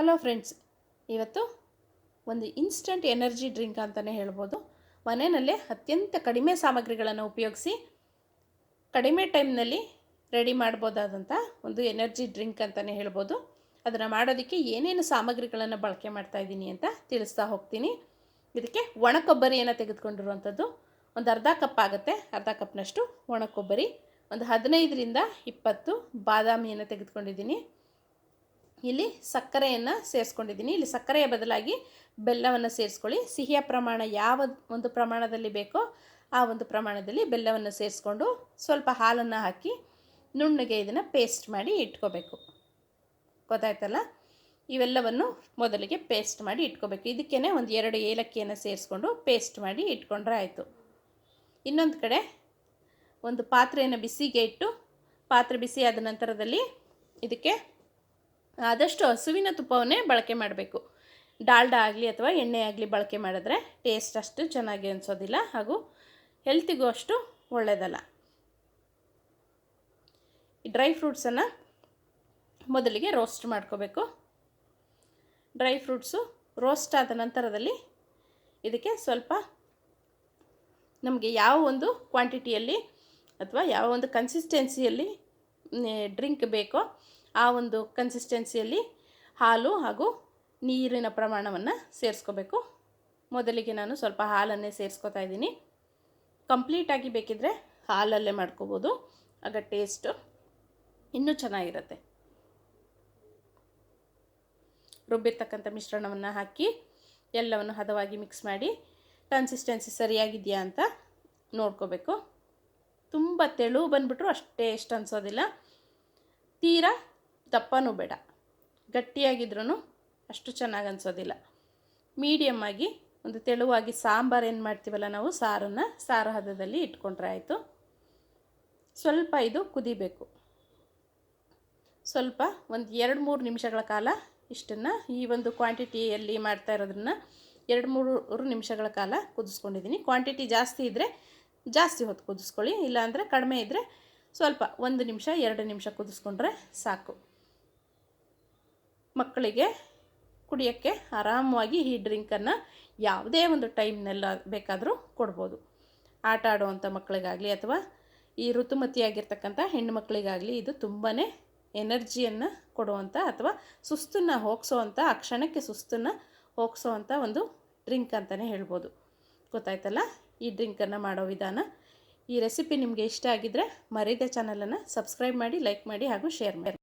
Hello friends, ಇವತ್ತು ಒಂದು instant energy drink ಅಂತಲೇ ಹೇಳ್ಬೋದು. ಮನೆಯಲ್ಲೇ ಅತ್ಯಂತ ಕಡಿಮೆ ಸಾಮಗ್ರಿಗಳನ್ನು ಉಪಯೋಗಿಸಿ ಕಡಿಮೆ ಟೈಮ್ನಲ್ಲಿ ರೆಡಿ ಮಾಡ್ಬೋದಾದಂಥ ಒಂದು ಎನರ್ಜಿ ಡ್ರಿಂಕ್ ಅಂತಲೇ ಹೇಳ್ಬೋದು. ಅದನ್ನು ಮಾಡೋದಕ್ಕೆ ಏನೇನು ಸಾಮಗ್ರಿಗಳನ್ನು ಬಳಕೆ ಮಾಡ್ತಾಯಿದ್ದೀನಿ ಅಂತ ತಿಳಿಸ್ತಾ ಹೋಗ್ತೀನಿ. ಇದಕ್ಕೆ ಒಣ ಕೊಬ್ಬರಿಯನ್ನು ತೆಗೆದುಕೊಂಡಿರುವಂಥದ್ದು ಒಂದು ಅರ್ಧ ಕಪ್ ಆಗುತ್ತೆ. ಅರ್ಧ ಕಪ್ನಷ್ಟು ಒಣ ಕೊಬ್ಬರಿ, ಒಂದು 15ರಿಂದ 20 ಬಾದಾಮಿಯನ್ನು ತೆಗೆದುಕೊಂಡಿದ್ದೀನಿ. ಇಲ್ಲಿ ಸಕ್ಕರೆಯನ್ನು ಸೇರಿಸ್ಕೊಂಡಿದ್ದೀನಿ. ಇಲ್ಲಿ ಸಕ್ಕರೆಯ ಬದಲಾಗಿ ಬೆಲ್ಲವನ್ನು ಸೇರಿಸ್ಕೊಳ್ಳಿ. ಸಿಹಿಯ ಪ್ರಮಾಣ ಯಾವ ಒಂದು ಪ್ರಮಾಣದಲ್ಲಿ ಬೇಕೋ ಆ ಒಂದು ಪ್ರಮಾಣದಲ್ಲಿ ಬೆಲ್ಲವನ್ನು ಸೇರಿಸ್ಕೊಂಡು ಸ್ವಲ್ಪ ಹಾಲನ್ನು ಹಾಕಿ ನುಣ್ಣಗೆ ಇದನ್ನು ಪೇಸ್ಟ್ ಮಾಡಿ ಇಟ್ಕೋಬೇಕು. ಗೊತ್ತಾಯ್ತಲ್ಲ? ಇವೆಲ್ಲವನ್ನು ಮೊದಲಿಗೆ ಪೇಸ್ಟ್ ಮಾಡಿ ಇಟ್ಕೋಬೇಕು. ಇದಕ್ಕೇ ಒಂದು 2 ಏಲಕ್ಕಿಯನ್ನು ಸೇರಿಸ್ಕೊಂಡು ಪೇಸ್ಟ್ ಮಾಡಿ ಇಟ್ಕೊಂಡ್ರೆ ಆಯಿತು. ಇನ್ನೊಂದು ಕಡೆ ಒಂದು ಪಾತ್ರೆಯನ್ನು ಬಿಸಿಗೆ ಇಟ್ಟು, ಪಾತ್ರೆ ಬಿಸಿ ಆದ ನಂತರದಲ್ಲಿ ಇದಕ್ಕೆ ಆದಷ್ಟು ಹಸುವಿನ ತುಪ್ಪವನ್ನೇ ಬಳಕೆ ಮಾಡಬೇಕು. ಡಾಲ್ಡಾ ಆಗಲಿ ಅಥವಾ ಎಣ್ಣೆ ಆಗಲಿ ಬಳಕೆ ಮಾಡಿದ್ರೆ ಟೇಸ್ಟ್ ಅಷ್ಟು ಚೆನ್ನಾಗಿ ಅನಿಸೋದಿಲ್ಲ, ಹಾಗೂ ಹೆಲ್ತಿಗೂ ಅಷ್ಟು ಒಳ್ಳೆಯದಲ್ಲ. ಈ ಡ್ರೈ ಫ್ರೂಟ್ಸನ್ನು ಮೊದಲಿಗೆ ರೋಸ್ಟ್ ಮಾಡ್ಕೋಬೇಕು. ಡ್ರೈ ಫ್ರೂಟ್ಸು ರೋಸ್ಟ್ ಆದ ನಂತರದಲ್ಲಿ ಇದಕ್ಕೆ ಸ್ವಲ್ಪ ನಮಗೆ ಯಾವ ಒಂದು ಕ್ವಾಂಟಿಟಿಯಲ್ಲಿ ಅಥವಾ ಯಾವ ಒಂದು ಕನ್ಸಿಸ್ಟೆನ್ಸಿಯಲ್ಲಿ ಡ್ರಿಂಕ್ ಬೇಕೋ ಆ ಒಂದು ಕನ್ಸಿಸ್ಟೆನ್ಸಿಯಲ್ಲಿ ಹಾಲು ಹಾಗೂ ನೀರಿನ ಪ್ರಮಾಣವನ್ನು ಸೇರಿಸ್ಕೋಬೇಕು. ಮೊದಲಿಗೆ ನಾನು ಸ್ವಲ್ಪ ಹಾಲನ್ನೇ ಸೇರಿಸ್ಕೊತಾ ಇದ್ದೀನಿ. ಕಂಪ್ಲೀಟಾಗಿ ಬೇಕಿದ್ದರೆ ಹಾಲಲ್ಲೇ ಮಾಡ್ಕೋಬೋದು, ಆಗ ಟೇಸ್ಟು ಇನ್ನೂ ಚೆನ್ನಾಗಿರುತ್ತೆ. ರುಬ್ಬಿರ್ತಕ್ಕಂಥ ಮಿಶ್ರಣವನ್ನು ಹಾಕಿ ಎಲ್ಲವನ್ನು ಹದವಾಗಿ ಮಿಕ್ಸ್ ಮಾಡಿ ಕನ್ಸಿಸ್ಟೆನ್ಸಿ ಸರಿಯಾಗಿದೆಯಾ ಅಂತ ನೋಡ್ಕೋಬೇಕು. ತುಂಬ ತೆಳು ಬಂದುಬಿಟ್ರು ಅಷ್ಟೇ ಇಷ್ಟ ಅನಿಸೋದಿಲ್ಲ, ತೀರಾ ದಪ್ಪನೂ ಬೇಡ, ಗಟ್ಟಿಯಾಗಿದ್ರೂ ಅಷ್ಟು ಚೆನ್ನಾಗಿ ಅನಿಸೋದಿಲ್ಲ. ಮೀಡಿಯಮ್ ಆಗಿ ಒಂದು ತೆಳುವಾಗಿ ಸಾಂಬಾರು ಏನು ಮಾಡ್ತೀವಲ್ಲ ನಾವು, ಸಾರು ಹದದಲ್ಲಿ ಇಟ್ಕೊಂಡ್ರೆ ಆಯಿತು. ಸ್ವಲ್ಪ ಇದು ಕುದಿಬೇಕು. ಸ್ವಲ್ಪ ಒಂದು 2-3 ನಿಮಿಷಗಳ ಕಾಲ ಇಷ್ಟನ್ನು, ಈ ಒಂದು ಕ್ವಾಂಟಿಟಿಯಲ್ಲಿ ಮಾಡ್ತಾ ಇರೋದನ್ನು 2-3 ನಿಮಿಷಗಳ ಕಾಲ ಕುದಿಸ್ಕೊಂಡಿದ್ದೀನಿ. ಕ್ವಾಂಟಿಟಿ ಜಾಸ್ತಿ ಇದ್ದರೆ ಜಾಸ್ತಿ ಹೊತ್ತು ಕುದಿಸ್ಕೊಳ್ಳಿ, ಇಲ್ಲಾಂದರೆ ಕಡಿಮೆ ಇದ್ದರೆ ಸ್ವಲ್ಪ 1 ನಿಮಿಷ 2 ನಿಮಿಷ ಕುದಿಸ್ಕೊಂಡ್ರೆ ಸಾಕು. ಮಕ್ಕಳಿಗೆ ಕುಡಿಯೋಕ್ಕೆ ಆರಾಮವಾಗಿ ಈ ಡ್ರಿಂಕನ್ನು ಯಾವುದೇ ಒಂದು ಟೈಮ್ನೆಲ್ಲ ಬೇಕಾದರೂ ಕೊಡ್ಬೋದು. ಆಟ ಆಡುವಂಥ ಮಕ್ಕಳಿಗಾಗಲಿ ಅಥವಾ ಈ ಋತುಮತಿಯಾಗಿರ್ತಕ್ಕಂಥ ಹೆಣ್ಣು ಮಕ್ಕಳಿಗಾಗಲಿ ಇದು ತುಂಬಾ ಎನರ್ಜಿಯನ್ನು ಕೊಡುವಂಥ ಅಥವಾ ಸುಸ್ತನ್ನು ಹೋಗಿಸೋವಂಥ, ಆ ಕ್ಷಣಕ್ಕೆ ಸುಸ್ತನ್ನು ಹೋಗಿಸೋವಂಥ ಒಂದು ಡ್ರಿಂಕ್ ಅಂತಲೇ ಹೇಳ್ಬೋದು. ಗೊತ್ತಾಯ್ತಲ್ಲ ಈ ಡ್ರಿಂಕನ್ನು ಮಾಡೋ ವಿಧಾನ. ಈ ರೆಸಿಪಿ ನಿಮಗೆ ಇಷ್ಟ ಆಗಿದ್ದರೆ ಮರೀದೆ ಚಾನಲನ್ನು ಸಬ್ಸ್ಕ್ರೈಬ್ ಮಾಡಿ, ಲೈಕ್ ಮಾಡಿ ಹಾಗೂ ಶೇರ್ ಮಾಡಿ.